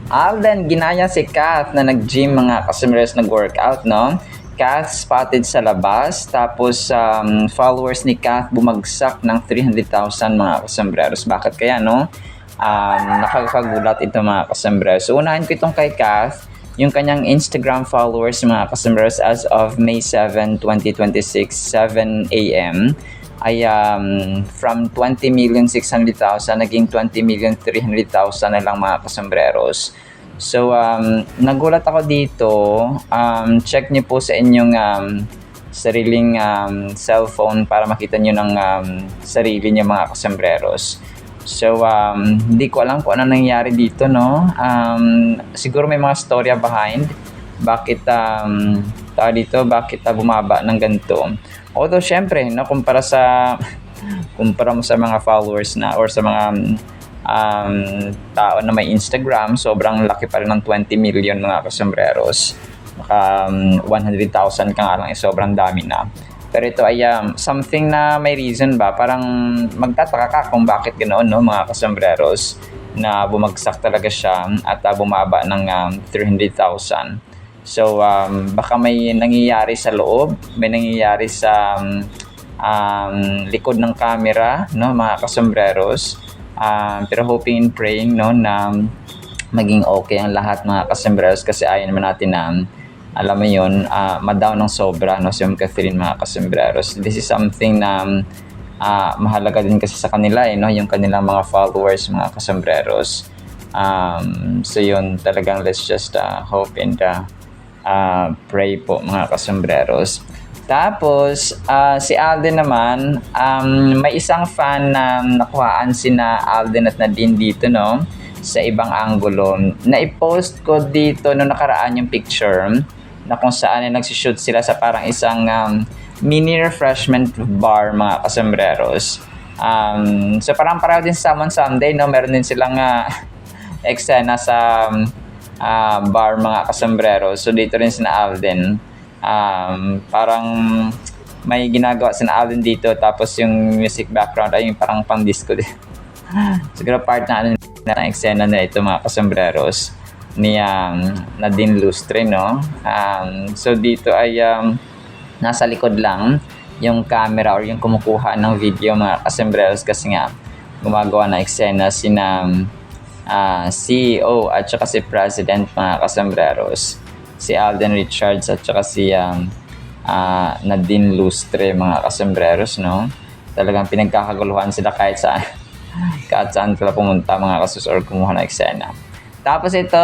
Alden, ginaya si Kath na nag-gym mga kasumers nag-workout, no? Kath spotted sa labas, tapos followers ni Kath bumagsak ng 300,000 mga kasambreros. Bakit kaya, no? Nakakagulat ito mga kasambreros. So, unahin ko itong kay Kath, yung kanyang Instagram followers mga kasambreros as of May 7, 2026, 7 a.m. ay from 20,600,000 naging 20,300,000 na lang mga kasambreros. So, nagulat ako dito. Check niyo po sa inyong sariling cellphone para makita niyo ng sarili niyo mga kasambreros. So, hindi ko alam kung ano nangyari dito, no? Siguro may mga storya behind. Bakit bakit bumaba ng ganito? Although, syempre, no, kumpara mo sa mga followers na or sa mga tao na may Instagram, sobrang laki pa rin ng 20 million mga kasambreros. Baka 100,000 ka nga lang, sobrang dami na. Pero ito ay something na may reason ba? Parang magtataka ka kung bakit ganoon, no, mga kasambreros, na bumagsak talaga siya at bumaba ng 300,000. So, baka may nangyayari sa loob, may nangyayari sa likod ng camera, no, mga kasambreros. Pero hoping and praying, no, na maging okay ang lahat mga kasambreros, kasi ayaw naman natin na alam mo yun, madaw ng sobra, no, si Catherine mga kasambreros. This is something na mahalaga din kasi sa kanila, no, yung kanilang mga followers mga kasambreros. So yun, talagang let's just hope and pray po mga kasambreros. Tapos, si Alden naman, may isang fan na nakuhaan sina Alden at Nadine dito, no, sa ibang anggulo. Na-post ko dito no nakaraan yung picture na kung saan nagsishoot sila sa parang isang mini refreshment bar mga kasambreros. So parang pareho din sa Salmon Sunday, no, meron din silang eksena sa bar mga kasambreros. So dito rin sina Alden. Parang may ginagawa sina Alden dito, tapos yung music background ay yung parang pang disco din. Siguro part na eksena na ito mga kasambreros ni Nadine Lustre, no. So dito ay nasa likod lang yung camera or yung kumukuha ng video mga kasambreros, kasi nga gumagawa na eksena sina CEO at saka si President mga kasambreros, si Alden Richards at saka si Nadine Lustre mga kasambreros, no. Talagang pinagkakaguluhan sila kahit saan sila pumunta mga kasus or kumuha ng eksena. Tapos ito,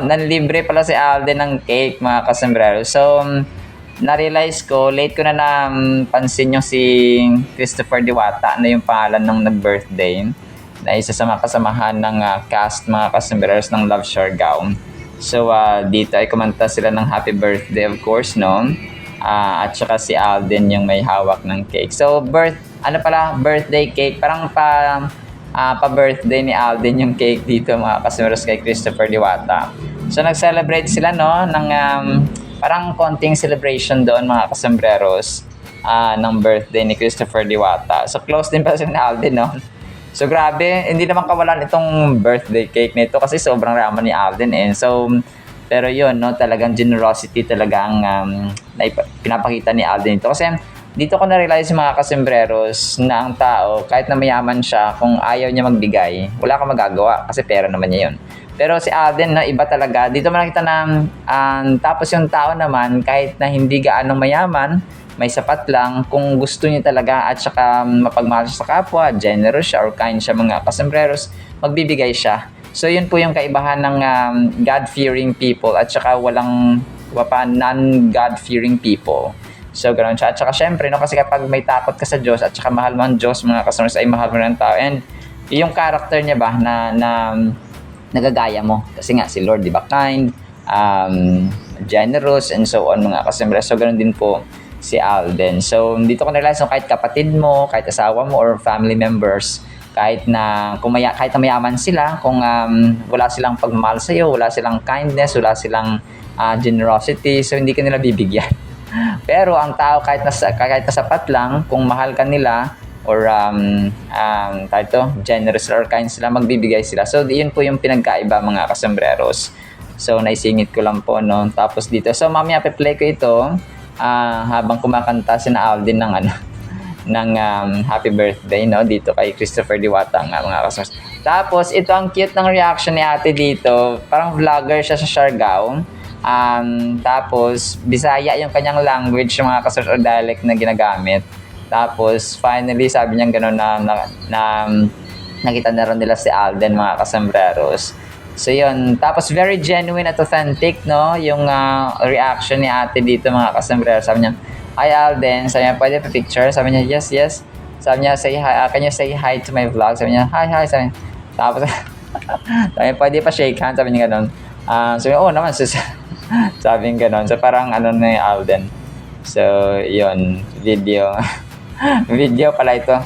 nanlibre pala si Alden ng cake mga kasambreros. So, na-realize ko, late ko na pansin yung si Christopher Diwata na yung pangalan ng nag-birthday, na isa sa mga kasamahan ng cast mga kasambreros ng Love Siargao. So, dito ay kumanta sila ng happy birthday, of course, no? At saka si Alden yung may hawak ng cake. So, birthday cake. Parang pa-birthday ni Alden yung cake dito mga kasambreros kay Christopher Diwata. So, nag-celebrate sila, no? Ng parang konting celebration doon mga kasambreros ng birthday ni Christopher Diwata. So, close din pa sila ni Alden, no? So, grabe, hindi naman kawalan itong birthday cake nito kasi sobrang raman ni Alden, eh. So, pero yun, no, talagang generosity talaga ang pinapakita ni Alden ito. Kasi dito ko na-realize mga kasambreros na ang tao, kahit na mayaman siya, kung ayaw niya magbigay, wala kang magagawa kasi pera naman niya yun. Pero si Alden, na iba talaga, dito mo nakita na tapos yung tao naman, kahit na hindi gaanong mayaman, may sapat lang, kung gusto niya talaga at saka mapagmahal siya sa kapwa, generous siya or kind siya mga kasambreros, magbibigay siya. So yun po yung kaibahan ng God-fearing people at saka non-God-fearing people. So ganoon siya. At saka syempre, no, kasi kapag may takot ka sa Diyos at saka mahal mo ang Diyos, mga kasambreros, ay mahal mo ng tao. And yung character niya ba na nagagaya mo. Kasi nga si Lord, di ba, kind, generous, and so on mga kasambreros. So ganoon din po si Alden. So, dito ko na-realize, no, kahit kapatid mo, kahit asawa mo, or family members, kahit na mayaman sila, kung wala silang pagmamahal sa iyo, wala silang kindness, wala silang generosity, so hindi ka nila bibigyan. Pero ang tao kahit na sapat lang, kung mahal ka nila, or generous or kind sila, magbibigay sila. So yun po yung pinagkaiba mga kasembreros. So naisingit ko lang po, no. Tapos dito, so mamaya pe-play ko ito habang kumakanta si na Alden ng ng happy birthday, no, dito kay Christopher Diwata nga mga kasembreros. Tapos ito ang cute ng reaction ni ate dito. Parang vlogger siya sa Siargao. Tapos Bisaya yung kanyang language, yung mga kasembreros, or dialect na ginagamit. Tapos finally sabi niya gano'n na nakita na rin nila si Alden mga kasembreros. So yun, tapos very genuine at authentic, no, yung reaction ni ate dito mga kasembreros. Sabi niya, "Hi Alden," sabi niya, "Pwede pa picture?" Sabi niya, "Yes, yes." Sabi niya, "Say hi, can you say hi to my vlog?" Sabi niya, "Hi, hi." Sabi niya, tapos sabi niya, "Pwede pa shake hands?" Sabi niya gano'n. Sabi niya, "Oo naman sis." Sabi niya gano'n. So parang na yung Alden. So yun, video. Video pala ito.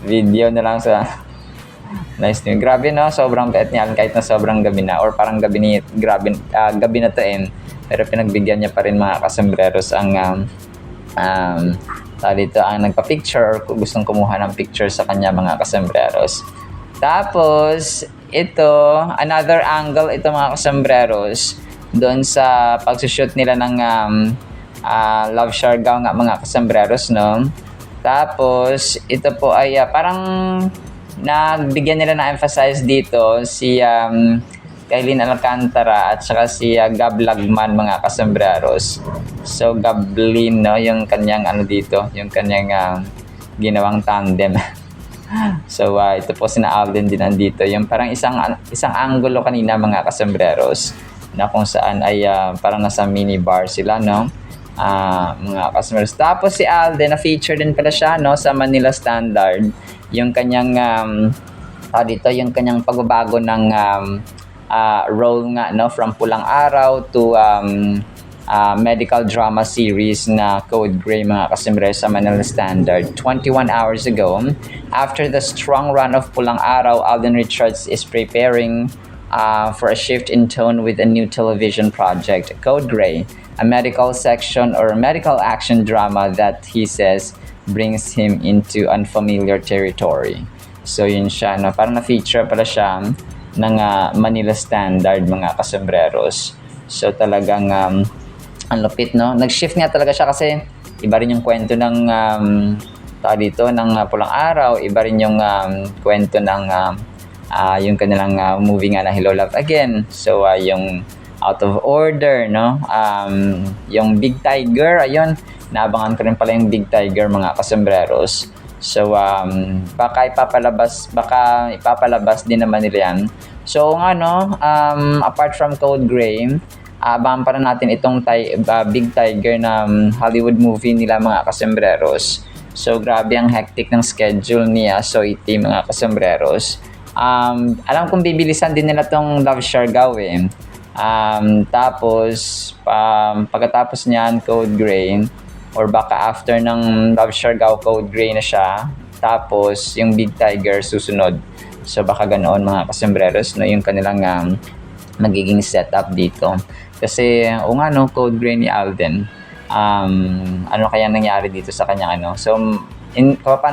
Video na lang sa nice name. Grabe, no, sobrang bait niya kahit na sobrang gabi na, or parang gabi na to pero pinagbigyan niya pa rin mga kasembreros ang dito ang nagpa-picture or gustong kumuha ng picture sa kanya mga kasembreros. Tapos ito, another angle ito mga kasembreros doon sa pagsushoot nila ng Love Siargao nga mga kasembreros, no. Tapos ito po ay parang nagbigyan nila na emphasize dito si Kailin Alcantara at saka si Gab Lagman mga kasembreros. So Gablin, no, yung kanyang dito, yung kanyang ginawang tandem. So ito po sina Alden din nandito, yung parang isang angulo kanina mga kasembreros na kung saan ay parang nasa minibar sila, no. Mga customers. Tapos si Alden, na-feature din pala siya, no, sa Manila Standard. Yung kanyang dito, yung kanyang pagbabago ng role nga, no, from Pulang Araw to medical drama series na Code Gray mga kasembreros sa Manila Standard. 21 hours ago, after the strong run of Pulang Araw, Alden Richards is preparing for a shift in tone with a new television project, Code Gray, a medical section or medical action drama that he says brings him into unfamiliar territory. So yun siya, no? Parang na-feature pala siya ng Manila Standard mga kasembreros. So talagang ang lupit, no? Nag-shift nga talaga siya kasi iba rin yung kwento ng dito ng Pulang Araw, iba rin yung kwento ng yung kanilang movie nga na Hello Love Again. So yung Out of Order, no? Yung Big Tiger, ayun, naabangan ko rin pala yung Big Tiger mga kasembreros. So baka ipapalabas din naman nila yan. So apart from Code Gray, abangan pa rin natin itong Big Tiger na Hollywood movie nila mga kasembreros. So grabe ang hectic ng schedule niya, so iti mga kasembreros. Alam kong bibilisan din nila tong Love Siargao tapos pagkatapos niyan Code Gray, or baka after ng Love Siargao, Code Gray na siya, tapos yung Big Tiger susunod. So baka ganoon mga kasembreros, no, yung kanilang magiging setup dito. Kasi Code Gray ni Alden, ano kaya nangyari dito sa kanya so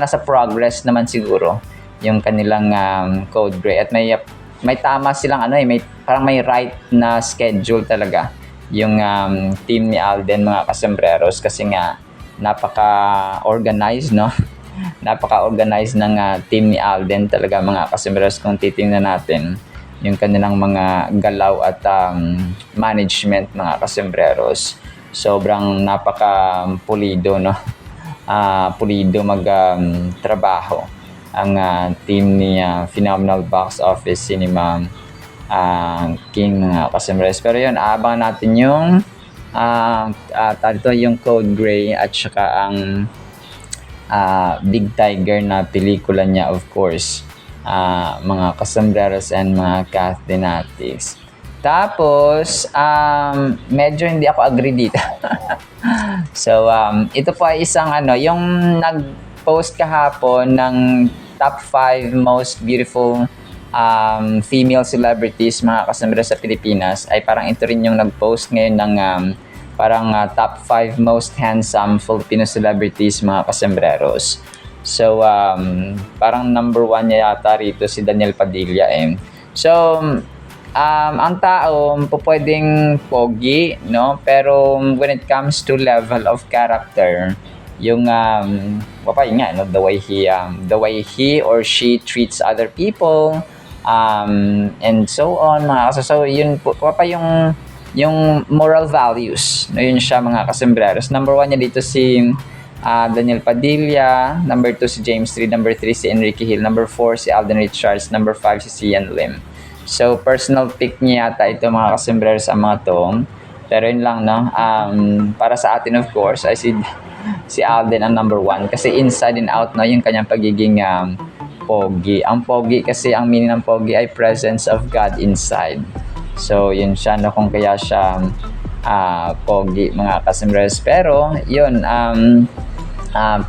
nasa progress naman siguro yung kanilang Code Gray, at may tama silang parang may right na schedule talaga yung team ni Alden mga kasembreros, kasi nga napaka-organized, no. Napaka-organized ng team ni Alden talaga mga kasembreros. Kung titingnan natin yung kanilang mga galaw at management mga kasembreros, sobrang napaka-pulido, no. Pulido trabaho ang team ni Phenomenal Box Office Cinema King mga kasembreros. Pero yun, abangan natin yung yung Code Gray at saka ang Big Tiger na pelikula niya, of course, mga kasembreros and mga Kathinatics. Tapos medyo hindi ako agree dito. So ito po ay isang yung nag-post kahapon ng top 5 most beautiful female celebrities mga kasembreros sa Pilipinas, ay parang ito rin yung nag-post ngayon ng parang top 5 most handsome Filipino celebrities mga kasembreros. So, parang number 1 niya yata rito si Daniel Padilla eh. So, ang tao pwedeng pogi, no? Pero when it comes to level of character, yung yun nga, no? The way he or she treats other people, and so on, so yun po yung moral values, no? Yun siya mga kasembreros. Number 1 niya dito si Daniel Padilla, number 2 si James Reid, number 3 si Enrique Hill, number 4 si Alden Richards, number 5 si Sian Lim. So personal pick niya yata ito mga kasembreros ang mga to. Pero yun lang, no? Para sa atin of course ay si Alden ang number 1 kasi inside and out, no, yung kanyang pagiging pogi. Ang pogi kasi, ang meaning ng pogi ay presence of God inside. So yun siya, no, kung kaya siya pogi mga kasembreros. Pero yun,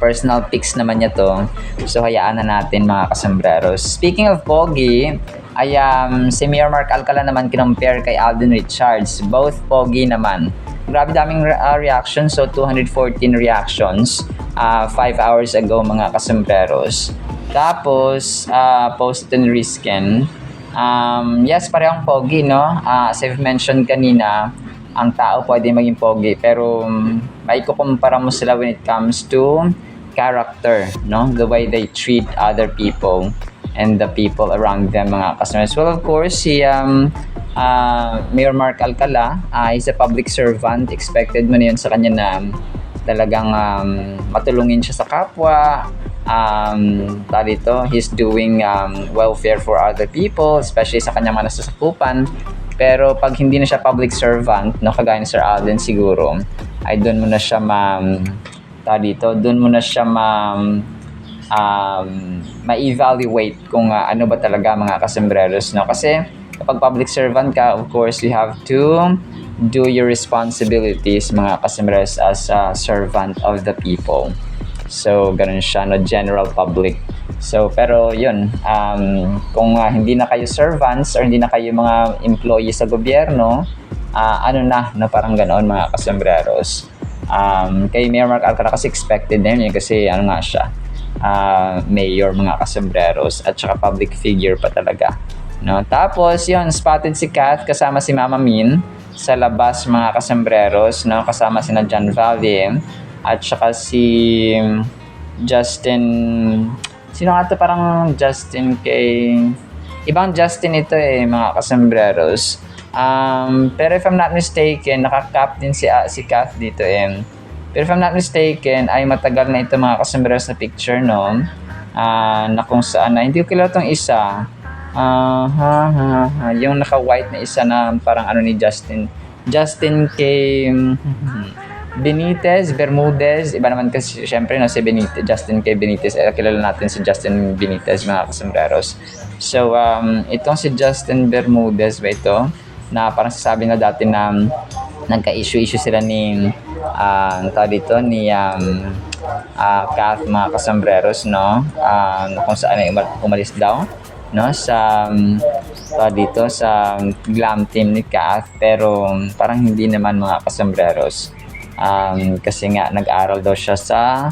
personal picks naman niya to. So hayaan na natin mga kasembreros. Speaking of pogi, ay si Mayor Mark Alcala naman kinompare kay Alden Richards. Both pogi naman. Grabe daming reactions. So 214 reactions 5 hours ago mga kasembreros. Tapos post ito ni Risken. Yes, parehong pogi, no? As I've mentioned kanina, ang tao pwede maging pogi, pero may kukumpara mo sila when it comes to character, no? The way they treat other people and the people around them mga customers. Well, of course, si Mayor Mark Alcala is a public servant. Expected mo na yun sa kanya na talagang matulungin siya sa kapwa. He's doing welfare for other people, especially sa kanyang mga nasasakupan. Pero pag hindi na siya public servant, no, kagaya ni Sir Alden siguro, ay doon mo na siya ma-evaluate kung ano ba talaga mga kasembreros, no? Kasi kapag public servant ka, of course, you have to do your responsibilities mga kasembreros as a servant of the people. So, ganun siya, no? General public. So, pero yun, kung hindi na kayo servants or hindi na kayo mga employee sa gobyerno, parang ganoon mga kasembreros. Kay Mayor Mark Alcala kasi expected na yun kasi nga siya, mayor mga kasembreros at saka public figure pa talaga, no? Tapos yun, spotted si Kath kasama si Mama Min sa labas mga kasembreros, no? Kasama si John Valle at saka si Justin, sino nga to, parang Justin kay ibang Justin ito mga kasembreros. Pero if I'm not mistaken, naka-cap din si Kath dito Pero if I'm not mistaken, ay matagal na ito mga kasembreros na picture, no? Na kung saan na, hindi ko kilala itong isa. Yung naka-white na isa na parang ni Justin K. Bermudez. Iba naman kasi, syempre, no, si Justin K. Benitez. Kilala natin si Justin Benitez, mga kasembreros. So, itong si Justin Bermudez ba ito? Na parang sasabi na dati na nagka-issue sila ni Kath mga kasembreros, no? Kung saan ay umalis daw, no, sa sa glam team ni Kath, pero parang hindi naman mga kasembreros. Kasi nga nag-aral daw siya sa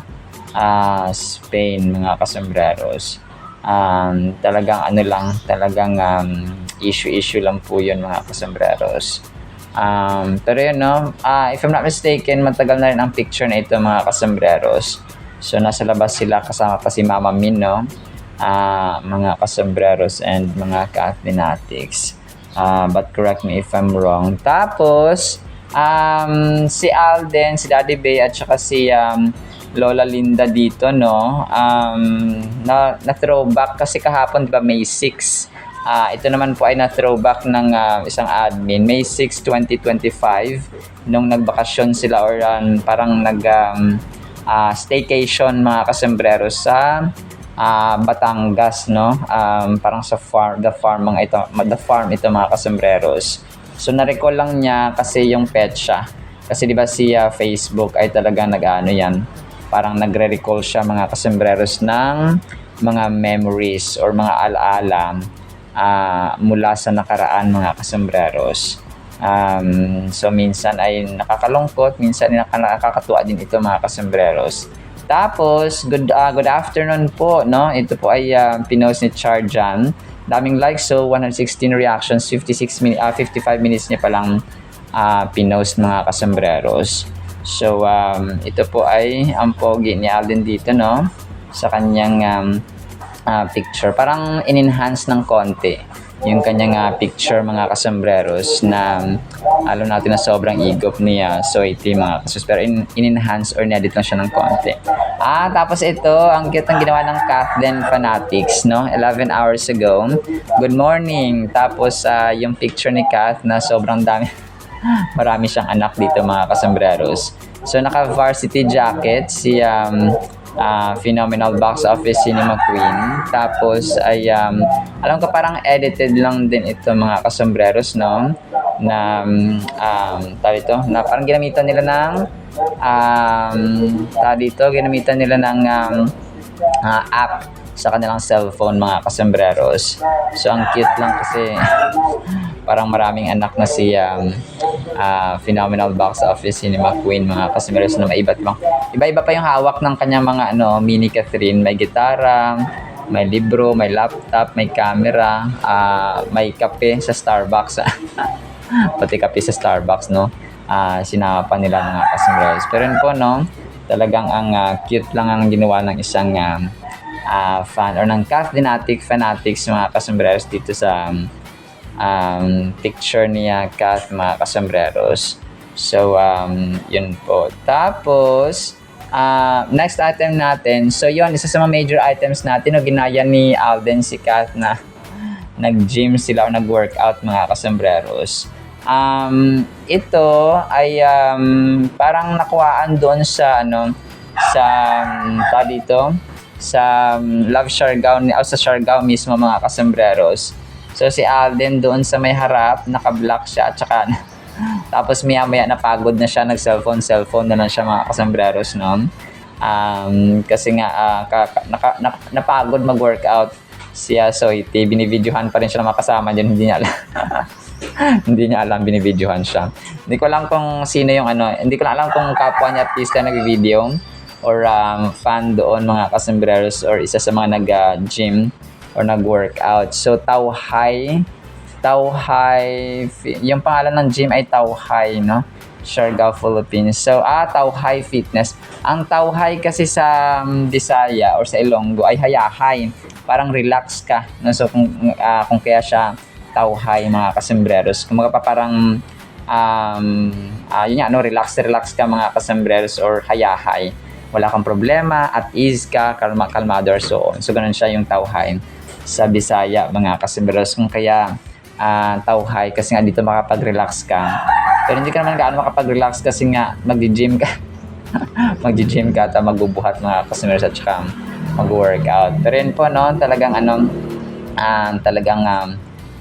Spain mga kasembreros. Talagang issue lang po yun mga kasembreros. Pero yun, no, if I'm not mistaken, matagal na rin ang picture na ito mga kasembreros. So nasa labas sila kasama pa si Mama Min, no, mga kasembreros and mga ka-athletics. But correct me if I'm wrong. Tapos si Alden, si Daddy Bay at saka si Lola Linda dito, no, na throwback kasi kahapon, di ba, May 6. Ito naman po ay na throwback ng isang admin, May 6, 2025, nung nagbakasyon sila or parang staycation mga kasembreros sa Batangas, no? Parang sa the farm ito mga kasembreros. So na-recall lang niya kasi yung petsa. Kasi di ba si Facebook ay talagang parang nagre-recall siya mga kasembreros ng mga memories or mga alaala mula sa nakaraan mga kasembreros. So minsan ay nakakalungkot, minsan ay nakakatuwa din ito mga kasembreros. Tapos, good afternoon po, no? Ito po ay pinost ni Charjan. Daming likes, so 116 reactions, 55 minutes niya palang pinost mga kasambreros. So, ito po ay ang pogi ni Alden dito, no? Sa kanyang picture. Parang in-enhance ng konti yung kanyang picture mga kasambreros na alam natin na sobrang igop niya. So, ito mga kasus. Pero in-enhance or in-edit lang siya ng konti. Tapos ito, ang cute ng ginawa ng Kathleen Fanatics, no? 11 hours ago. Good morning. Tapos, yung picture ni Kath na sobrang dami. Marami siyang anak dito mga kasambreros. So, naka-varsity jacket si Phenomenal Box Office Cinema Queen. Tapos ay alam ko parang edited lang din ito mga kasambreros, no? Na na parang ginamitan nila ng app sa kanilang cellphone mga kasambreros. So ang cute lang kasi parang maraming anak na si Phenomenal Box Office Cinema Queen mga kasambreros na iba-iba pa yung hawak ng kanyang mga mini Catherine. May gitara, may libro, may laptop, may camera, may kape sa Starbucks. Pati kape sa Starbucks, no? Sinama pa nila mga kasambreros. Pero yun po, no? Talagang ang cute lang ang ginawa ng isang fan or ng Kathleen Fanatics mga kasambreros dito sa picture niya Kath mga kasambreros. So, yun po. Tapos, next item natin. So, yun, isa sa mga major items natin o ginaya ni Alden si Kath na nag-gym sila o nag-workout mga kasambreros. Ito ay parang nakuhaan doon sa sa Love Siargao sa Siargao mismo mga kasambreros. So si Alden doon sa may harap, naka-block siya at saka tapos maya-maya napagod na siya, nag-cellphone na lang siya mga kasambreros, no? Kasi nga napagod mag-workout siya, so binibidyohan pa rin siya na makasama dyan, hindi niya alam. Hindi niya alam binibidyohan siya. Hindi ko alam kung sino yung hindi ko alam kung kapwa niya artista nag-video or fan doon mga kasambreros or isa sa mga nag-gym or nag-workout. So Tauhai, yung pangalan ng gym ay Tauhai, no? Siargao, Philippines. So, Tauhai Fitness. Ang Tauhai kasi sa Bisaya or sa Ilonggo ay hayahay. Parang relax ka, no? So, kung kaya siya Tauhai mga kasambreros. Kung pa parang yun nga, relax ka mga kasambreros or hayahay. Wala kang problema, at ease ka, kalmado or so on. So, ganun siya yung Tauhai sa Bisaya mga kasambreros. Kung kaya Tauhai kasi nga dito makapag-relax ka. Pero hindi ka naman gaano makapag-relax kasi nga mag-gym ka. Mag-gym ka at magbubuhat mga kasambreros at saka mag-workout. Pero yun po, no, talagang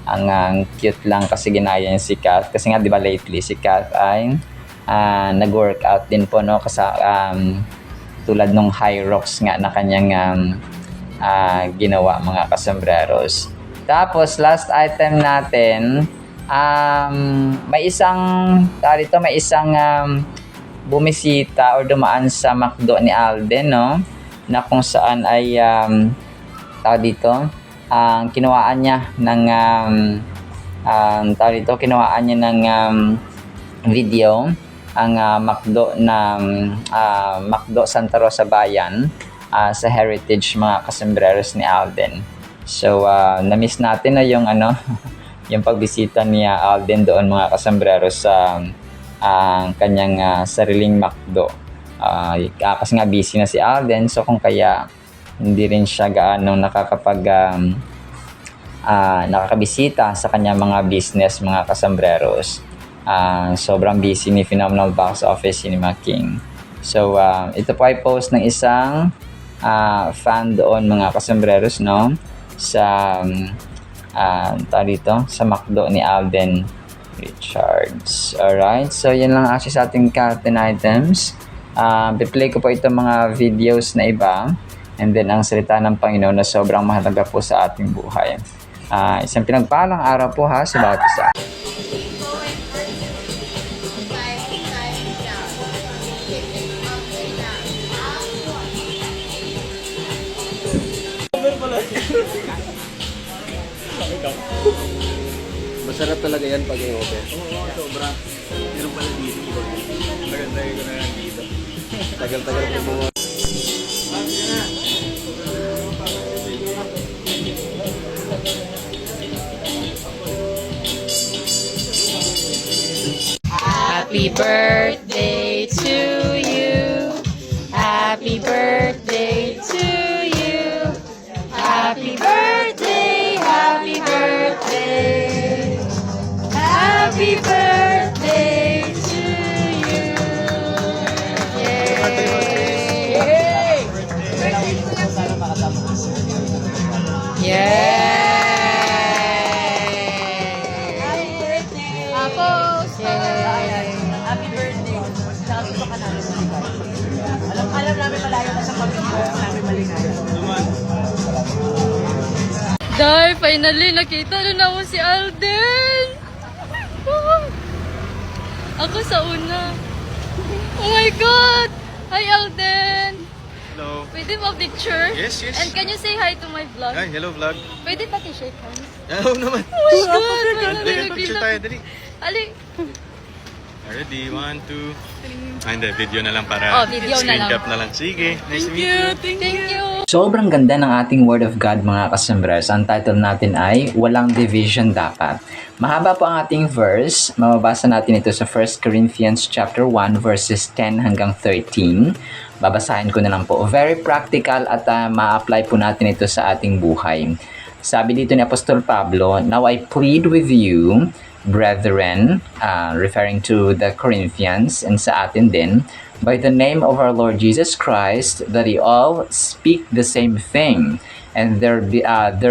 ang cute lang kasi ginaya niya si Kath. Kasi nga, di ba lately, si Kath ay nag-workout din po, no? Kasi tulad nung high rocks nga na kanyang ginawa mga kasambreros. Tapos, last item natin, may isang bumisita or dumaan sa McDo ni Alden, no? Na kung saan ay kinawaan niya ng video ang McDo McDo Santa Rosa Bayan sa Heritage mga kasambreros ni Alden. So na-miss natin na yung yung pagbisita ni Alden doon mga kasambreros sa kanyang sariling McDo. Kasi nga busy na si Alden, so kung kaya hindi rin siya gaano nakakabisita sa kanyang mga business mga kasambreros. Sobrang busy ni Phenomenal Box Office Cinema King. So ito po ay post ng isang fan doon mga kasambreros, no? Sa sa McDo ni Alden Richards. Alright, so yan lang actually sa ating curtain items. Piplay ko po itong mga videos na iba, and then ang salita ng Panginoon na sobrang mahalaga po sa ating buhay. Isang pinagpalang araw po ha sa bawat isa. Masarap talaga yan pag i-open. Oo, sobra. Meron pala dito. Tagal-tagal ko na yan dito. Tagal-tagal ko mo. Happy birthday to you. Happy birthday to you. Happy birthday, happy birthday. Happy birthday to you. Yay! Happy birthday. Tsaka gusto ka namin maligaya. Alam namin malayo ka sa pag-ibig namin maligaya. Dar, finally nakita na naman si Alden. Ako sa una. Oh my God! Hi Alden! Hello. Pwede mo picture? Yes, yes. And can you say hi to my vlog? Hi, hello vlog. Pwede pati-shake hands? Oo naman. Oh my God! Finally Dali, picture tayo, dali. Ali! Ready, 1, 2. Ah, hindi, video na lang para video na screen lang. cap na lang. Sige, nice to meet you. Thank you! Sobrang ganda ng ating Word of God mga kasembres. Ang title natin ay Walang Division Dapat. Mahaba po ang ating verse. Mababasa natin ito sa 1 Corinthians chapter 1 verses 10 hanggang 13. Babasahin ko na lang po. Very practical at ma-apply po natin ito sa ating buhay. Sabi dito ni Apostol Pablo, "Now I plead with you, brethren," referring to the Corinthians and sa atin din, "by the name of our Lord Jesus Christ, that ye all speak the same thing, and there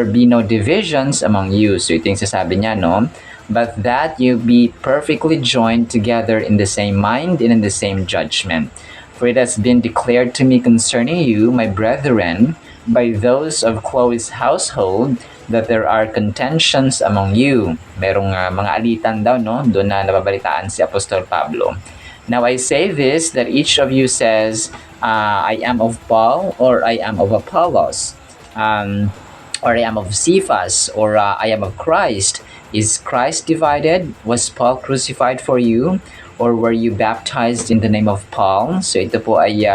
be no divisions among you." So ito yung sasabi niya, no? "But that you be perfectly joined together in the same mind and in the same judgment. For it has been declared to me concerning you, my brethren, by those of Chloe's household, that there are contentions among you." Merong mga alitan daw, no? Doon na nababalitaan si Apostol Pablo. "Now I say this, that each of you says, I am of Paul, or I am of Apollos, or I am of Cephas, or I am of Christ. Is Christ divided? Was Paul crucified for you? Or were you baptized in the name of Paul?" So ito po ay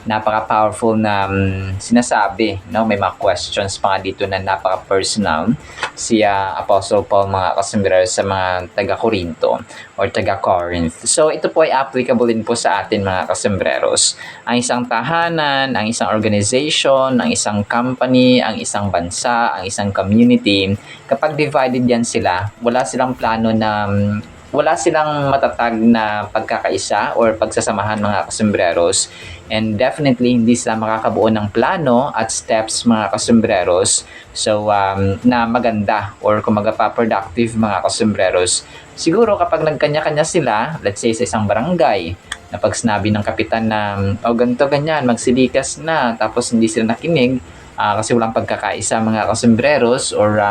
napaka-powerful na sinasabi, no? May mga questions pa nga dito na napaka-personal si Apostle Paul mga kasembrero sa mga taga-Corinto or taga-Corinth. So ito po ay applicable din po sa atin mga kasembreros. Ang isang tahanan, ang isang organization, ang isang company, ang isang bansa, ang isang community, kapag divided yan sila, wala silang plano na wala silang matatag na pagkakaisa or pagsasamahan mga kasembreros, and definitely hindi sila makakabuo ng plano at steps mga kasembreros na maganda or kumaga pa productive mga kasembreros. Siguro kapag nagkanya-kanya sila, let's say sa isang barangay, na pag sinabi ng kapitan na ganito ganyan, magsilikas na, tapos hindi sila nakinig kasi walang pagkakaisa mga kasembreros, or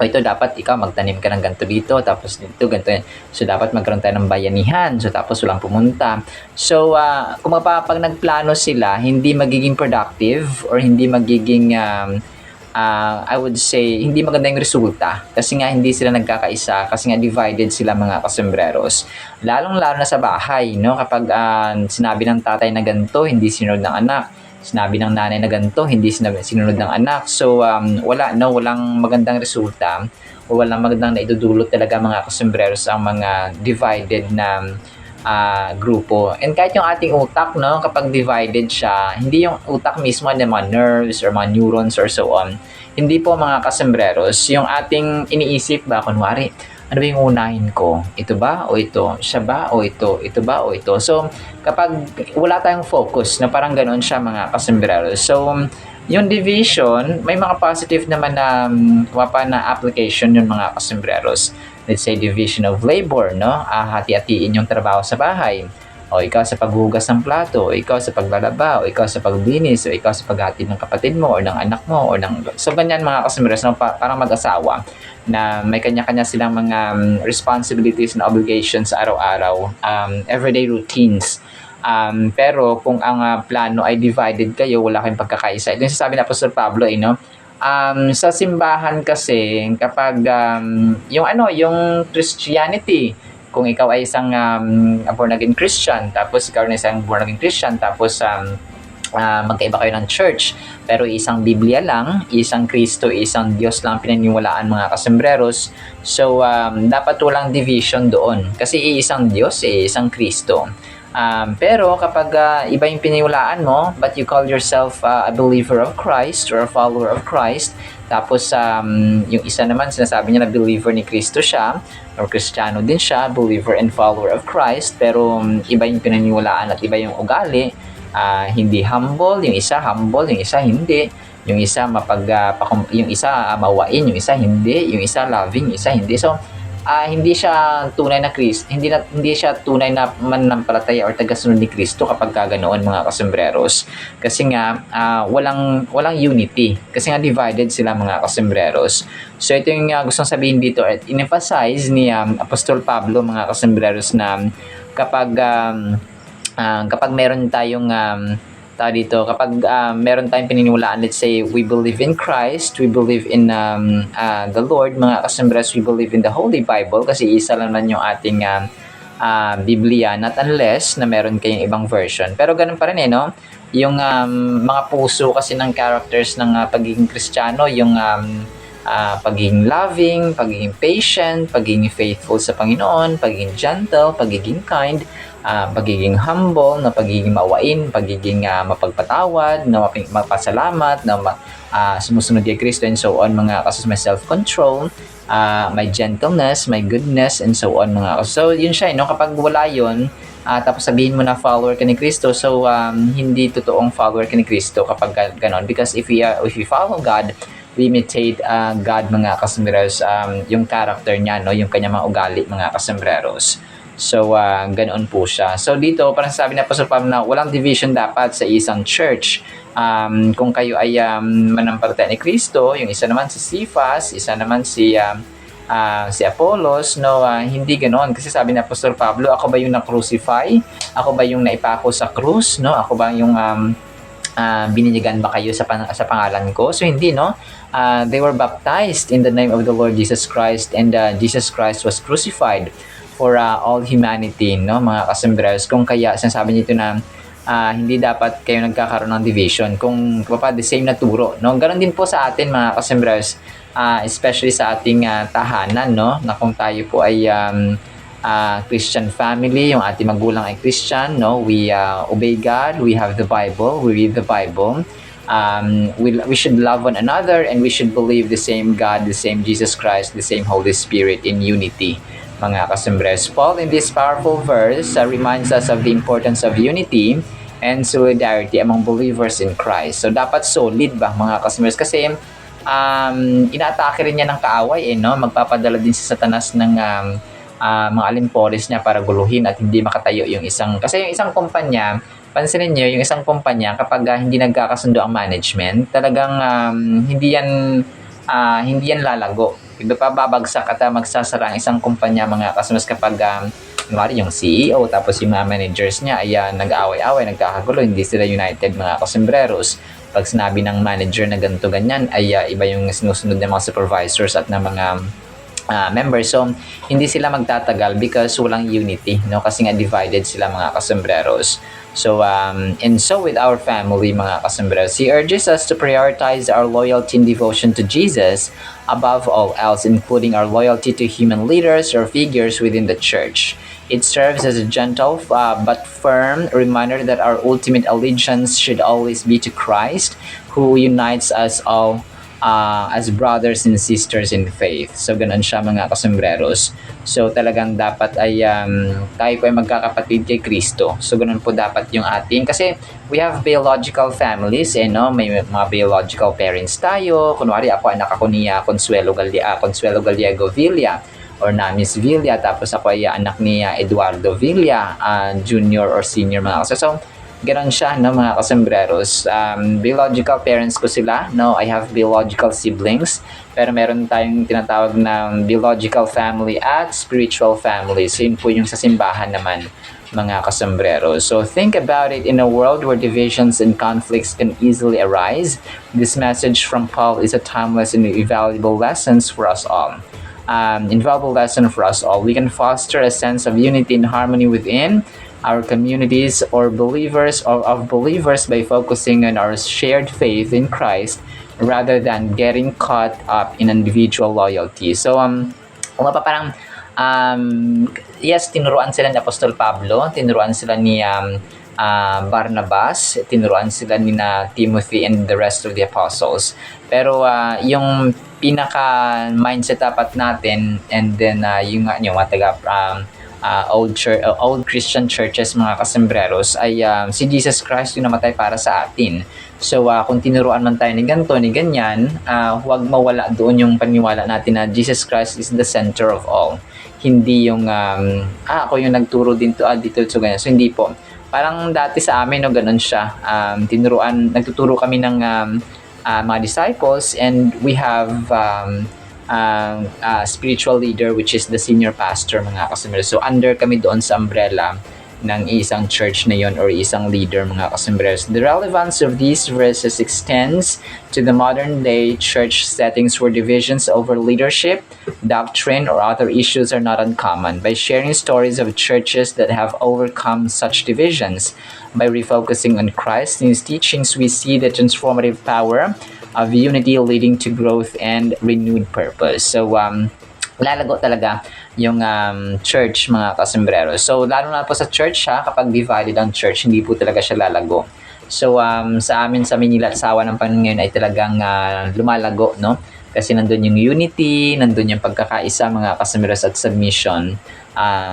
ito dapat ikaw magtanim ka ng ganito dito, tapos dito ganito yan. So dapat magkaroon tayo ng bayanihan, so tapos walang pumunta. So kung pag nagplano sila, hindi magiging productive or hindi magiging I would say hindi maganda yung resulta, kasi nga hindi sila nagkakaisa, kasi nga divided sila mga kasembreros. Lalong-lalo na sa bahay, no? Kapag sinabi ng tatay na ganito, hindi sinunod ng anak. Sinabi ng nanay na ganito, hindi sinunod ng anak. So, walang magandang resulta o walang magandang naidudulot talaga mga kasembreros ang mga divided na grupo. And kahit yung ating utak, no, kapag divided siya, hindi yung utak mismo ng mga nerves or mga neurons or so on. Hindi po mga kasembreros, yung ating iniisip ba, kunwari, ano ba yung unahin ko? Ito ba o ito? Siya ba o ito? Ito ba o ito? So, kapag wala tayong focus na parang ganoon siya mga kasembreros. So, yung division, may mga positive naman na na application yung mga kasembreros. Let's say division of labor, no? Hati-hatiin yung trabaho sa bahay. O ikaw sa paghugas ng plato, o ikaw sa paglalaba, o ikaw sa paglinis, o ikaw sa paghatid ng kapatid mo, o ng anak mo, o ng... So, ganyan mga kasembreros, no? Parang mag-asawa na may kanya-kanya silang mga responsibilities and obligations sa araw-araw, everyday routines. Pero kung ang plano ay divided kayo, wala kayong pagkakaisa. Ito yung sasabi na Apostol Pablo, no? Sa simbahan kasi, kapag yung Christianity, kung ikaw ay isang born again Christian, tapos ikaw na isang born again Christian, tapos magkaiba kayo ng church, pero isang Biblia lang, isang Kristo, isang Diyos lang pinaniniwalaan mga kasembreros. So, dapat walang division doon. Kasi isang Diyos, isang Kristo. Pero kapag iba yung pininiwalaan mo, but you call yourself a believer of Christ or a follower of Christ, tapos yung isa naman sinasabi niya na believer ni Kristo siya, or Kristiyano din siya, believer and follower of Christ, pero iba yung pinaniniwalaan at iba yung ugali, hindi humble, yung isa humble, yung isa hindi, yung isa yung isa mawain, yung isa hindi, yung isa loving, yung isa hindi. So, hindi siya tunay na Kristo, hindi siya tunay na mananampalataya or tagasunod ni Kristo kapag ganoon mga kasembreros. Kasi nga walang unity. Kasi nga divided sila mga kasembreros. So ito yung gustong sabihin dito at in-emphasize ni Apostol Pablo mga kasembreros na kapag meron tayong kapag meron tayong pininiwalaan, let's say we believe in Christ, we believe in the Lord, mga kasembres, we believe in the Holy Bible kasi isa lang naman yung ating Biblia, not unless na meron kayong ibang version. Pero ganun pa rin no? Yung mga puso kasi ng characters ng pagiging Kristiyano, yung pagiging loving, pagiging patient, pagiging faithful sa Panginoon, pagiging gentle, pagiging kind, pagiging humble, na pagiging mawain, pagiging mapagpatawad, na mapasalamat, na sumusunod kay Kristo and so on mga kasos, may self-control, may gentleness, may goodness and so on mga kasos. So yun siya, no? Kapag wala yun, tapos sabihin mo na follower ka ni Kristo, so hindi totoong follower ka ni Kristo kapag ganon, because if we follow God, we imitate God mga kasembreros, yung character niya, no? Yung kanyang mga ugali mga kasembreros. So, ganoon po siya. So, dito, parang sabi na Pastor Pam na walang division dapat sa isang church. Kung kayo ay manampalataya ni Kristo, yung isa naman si Cephas, isa naman si Apollos, no, hindi ganoon. Kasi sabi na Pastor Pablo, ako ba yung na-crucify? Ako ba yung naipako sa krus? No? Ako ba yung bininigan ba kayo sa pangalan ko? So, hindi, no? They were baptized in the name of the Lord Jesus Christ, and Jesus Christ was crucified for all humanity, no, mga kasembreros. Kung kaya sinasabi nito na hindi dapat kayo nagkakaroon ng division kung the same na turo, no. Ganon din po sa atin mga kasembreros, especially sa ating tahanan, no, na kung tayo po ay Christian family, yung ating magulang ay Christian, no, we obey God, we have the Bible, we read the Bible. We should love one another, and we should believe the same God, the same Jesus Christ, the same Holy Spirit in unity mga kasembres. Paul in this powerful verse reminds us of the importance of unity and solidarity among believers in Christ. So dapat solid ba mga kasembres, kasi inaatake rin niya ng kaaway, no? Magpapadala din si Satanas ng mga alimporis niya para guluhin at hindi makatayo yung isang, kasi yung isang kumpanya, pansinin niyo, yung isang kumpanya kapag hindi nagkakasundo ang management, talagang hindi yan lalago. Iba pa babagsak at magsasara ang isang kumpanya mga kasmas kapag kunwari yung CEO tapos yung mga managers niya ay nag-aaway-away, nagkakagulo, hindi sila united mga kasembreros. Pag sinabi ng manager na ganito ganyan ay iba yung sinusunod ng mga supervisors at ng mga members. So hindi sila magtatagal because walang unity, no? Kasi nga divided sila mga kasembreros. So and so with our family mga kasembreros, he urges us to prioritize our loyalty and devotion to Jesus above all else, including our loyalty to human leaders or figures within the church. It serves as a gentle but firm reminder that our ultimate allegiance should always be to Christ, who unites us all as brothers and sisters in faith. So, ganun siya mga kasembreros. So, talagang dapat ay tayo po ay magkakapatid kay Kristo. So, ganun po dapat yung ating, kasi we have biological families, no? May mga biological parents tayo. Kunwari, ako anak ako ni Consuelo Gallego Villa or Namis Villa. Tapos ako ay anak ni Eduardo Villa, junior or senior mga kasembreros. So, ganon siya, no, mga kasembreros. Biological parents ko sila, no, I have biological siblings, pero meron tayong tinatawag na biological family at spiritual family. So yun po yung sa simbahan naman, mga kasombrero. So think about it, in a world where divisions and conflicts can easily arise, this message from Paul is a timeless and invaluable lessons for us all. Invaluable lesson for us all. We can foster a sense of unity and harmony within our communities or believers or of believers by focusing on our shared faith in Christ rather than getting caught up in individual loyalty. So parang yes, tinuruan sila ni Apostol Pablo, tinuruan sila ni Barnabas, tinuruan sila ni na Timothy and the rest of the apostles. Pero yung pinaka mindset dapat natin, and then yung mga taga old Christian churches, mga kasembreros, ay si Jesus Christ yung namatay para sa atin. So kung tinuruan man tayo ni ganito, ni ganyan, huwag mawala doon yung paniwala natin na Jesus Christ is the center of all. Hindi yung ako yung nagturo dito so ganyan. So hindi po. Parang dati sa amin, no, ganun siya. Nagtuturo kami ng mga disciples, and we have spiritual leader, which is the senior pastor, mga kasembreros. So under kami doon sa umbrella ng isang church na yon or isang leader, mga kasembreros. The relevance of these verses extends to the modern day church settings where divisions over leadership, doctrine, or other issues are not uncommon. By sharing stories of churches that have overcome such divisions, by refocusing on Christ and His teachings, we see the transformative power of unity leading to growth and renewed purpose. So lalago talaga yung church, mga kasombrero. So lalo na po sa church, kapag divided ang church, hindi po talaga siya lalago. So sa amin sa Manila at Sawa ng Panginoon ngayon ay talagang lumalago, no? Kasi nandun yung unity, nandun yung pagkakaisa, mga kasomberos, at submission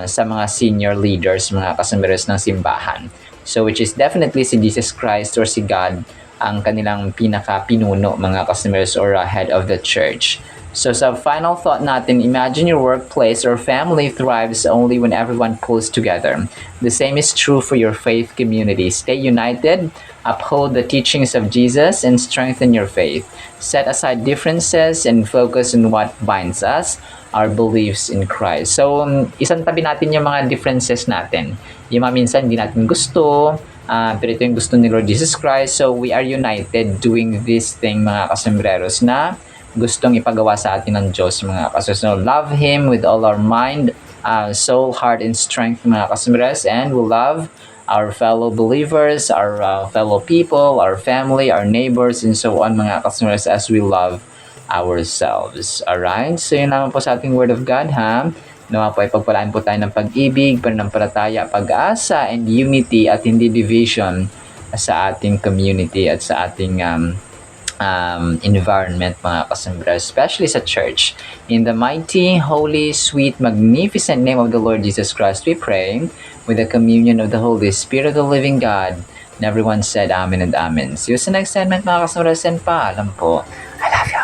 sa mga senior leaders, mga kasomberos ng simbahan. So which is definitely si Jesus Christ or si God ang kanilang pinaka-pinuno, mga kasomberos, or head of the church. So sa final thought natin, imagine your workplace or family thrives only when everyone pulls together. The same is true for your faith community. Stay united, uphold the teachings of Jesus, and strengthen your faith. Set aside differences and focus on what binds us, our beliefs in Christ. So isang tabi natin yung mga differences natin. Yung mga minsan hindi natin gusto, pero ito yung gusto ni Lord Jesus Christ. So we are united doing this thing, mga kasembreros, na gustong ipagawa sa atin ng Diyos, mga kasembreros. So love Him with all our mind, soul, heart, and strength, mga kasembreros, and we'll love our fellow believers, our fellow people, our family, our neighbors, and so on, mga kasembreros, as we love ourselves. Alright? So yun naman po sa ating Word of God, Nawa po ay pagpalaan po tayo ng pag-ibig, pananampalataya, pag-asa, and unity, at hindi division sa ating community at sa ating environment, mga kasembreros, especially sa church. In the mighty, holy, sweet, magnificent name of the Lord Jesus Christ, we pray, with the communion of the Holy Spirit of the living God. And everyone said Amen and Amen. See you sa next segment, mga kasembreros, and paalam po. I love you.